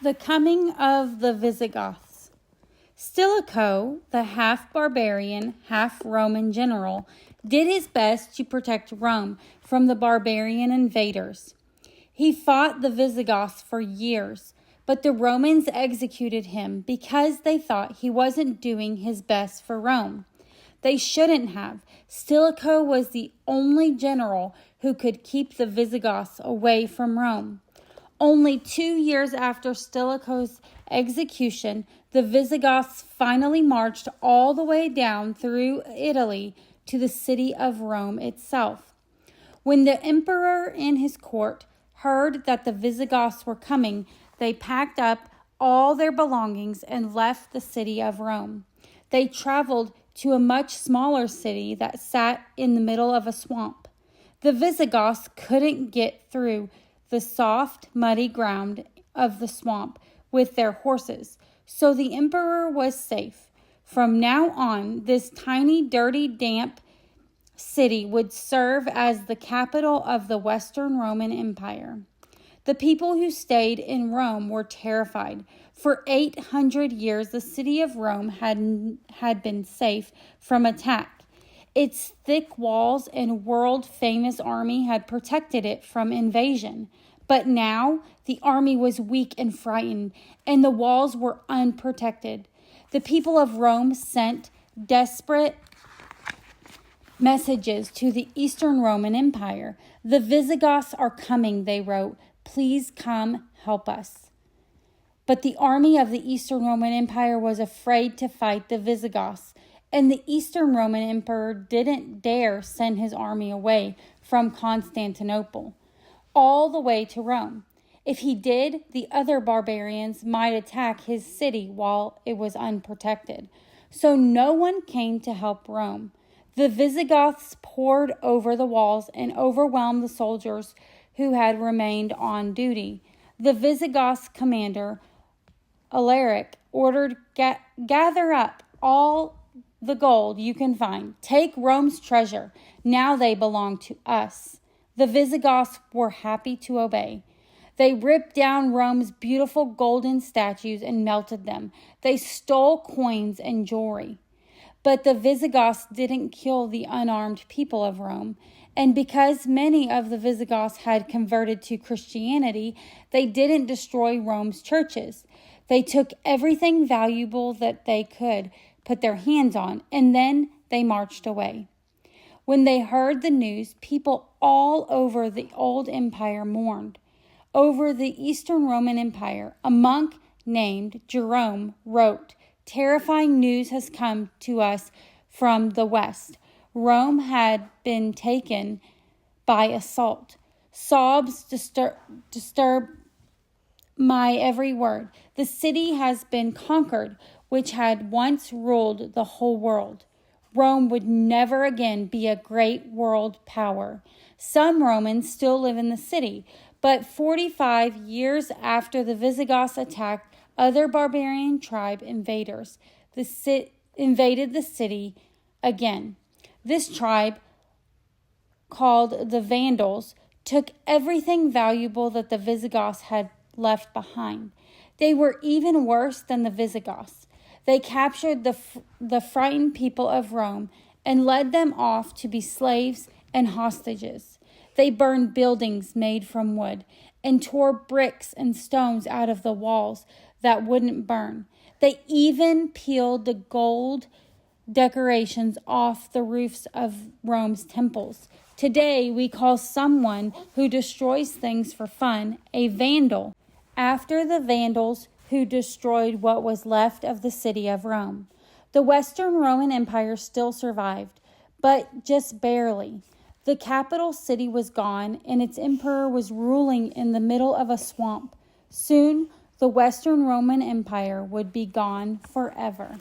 The coming of the Visigoths. Stilicho, the half-barbarian, half-Roman general, did his best to protect Rome from the barbarian invaders. He fought the Visigoths for years, but the Romans executed him because they thought he wasn't doing his best for Rome. They shouldn't have. Stilicho was the only general who could keep the Visigoths away from Rome. Only 2 years after Stilicho's execution, the Visigoths finally marched all the way down through Italy to the city of Rome itself. When the emperor and his court heard that the Visigoths were coming, they packed up all their belongings and left the city of Rome. They traveled to a much smaller city that sat in the middle of a swamp. The Visigoths couldn't get through the soft, muddy ground of the swamp with their horses, so the emperor was safe. From now on, this tiny, dirty, damp city would serve as the capital of the Western Roman Empire. The people who stayed in Rome were terrified. For 800 years, the city of Rome had been safe from attack. Its thick walls and world-famous army had protected it from invasion. But now, the army was weak and frightened, and the walls were unprotected. The people of Rome sent desperate messages to the Eastern Roman Empire. "The Visigoths are coming," they wrote. "Please come help us." But the army of the Eastern Roman Empire was afraid to fight the Visigoths, and the Eastern Roman Emperor didn't dare send his army away from Constantinople, all the way to Rome. If he did, the other barbarians might attack his city while it was unprotected. So no one came to help Rome. The Visigoths poured over the walls and overwhelmed the soldiers who had remained on duty. The Visigoths commander, Alaric, ordered, "Gather up all the gold you can find. Take Rome's treasure. Now they belong to us." The Visigoths were happy to obey. They ripped down Rome's beautiful golden statues and melted them. They stole coins and jewelry. But the Visigoths didn't kill the unarmed people of Rome. And because many of the Visigoths had converted to Christianity, they didn't destroy Rome's churches. They took everything valuable that they could put their hands on, and then they marched away. When they heard the news, people all over the old empire mourned. Over the Eastern Roman Empire, a monk named Jerome wrote, "Terrifying news has come to us from the West. Rome had been taken by assault. Sobs disturb my every word. The city has been conquered, which had once ruled the whole world. Rome would never again be a great world power. Some Romans still live in the city, but 45 years after the Visigoths attacked, other barbarian tribe invaded the city again. This tribe, called the Vandals, took everything valuable that the Visigoths had left behind. They were even worse than the Visigoths. They captured the frightened people of Rome and led them off to be slaves and hostages. They burned buildings made from wood and tore bricks and stones out of the walls that wouldn't burn. They even peeled the gold decorations off the roofs of Rome's temples. Today, we call someone who destroys things for fun a vandal, after the Vandals who destroyed what was left of the city of Rome. The Western Roman Empire still survived, but just barely. The capital city was gone, and its emperor was ruling in the middle of a swamp. Soon, the Western Roman Empire would be gone forever.